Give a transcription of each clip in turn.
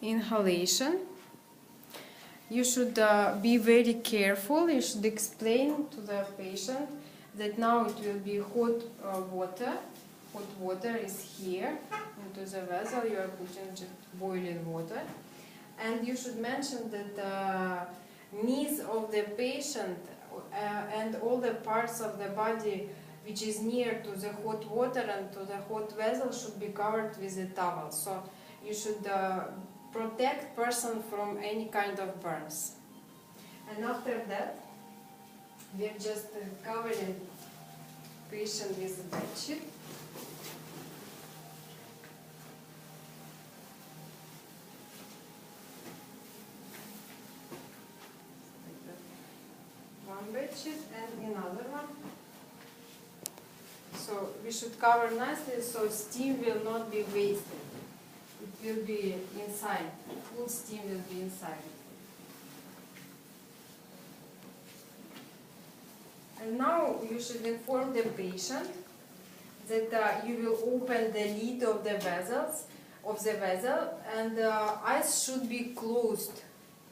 inhalation, you should be very careful. You should explain to the patient that now it will be hot water. Hot water is here into the vessel. You are putting just boiling water, and you should mention that the knees of the patient and all the parts of the body which is near to the hot water and to the hot vessel should be covered with a towel. So you should protect person from any kind of burns. And after that, we are just covering patient with a bed sheet. One bed sheet and another one. So we should cover nicely so steam will not be wasted. It will be inside. Full steam will be inside. And now you should inform the patient that you will open the lid of the vessel, and eyes should be closed.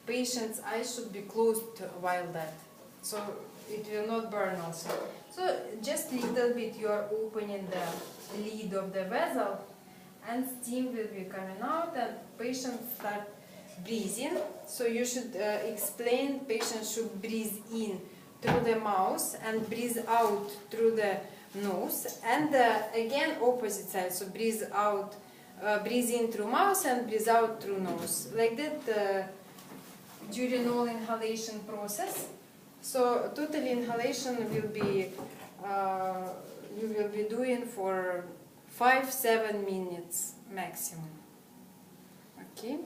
Patient's eyes should be closed while that, so it will not burn also. So just a little bit you are opening the lid of the vessel, and steam will be coming out, and patient start breathing. So you should explain patient should breathe in through the mouth and breathe out through the nose, and again opposite side. So breathe out, breathe in through mouth and breathe out through nose, like that during all inhalation process. So total inhalation will be you will be doing for 5-7 minutes maximum. Okay.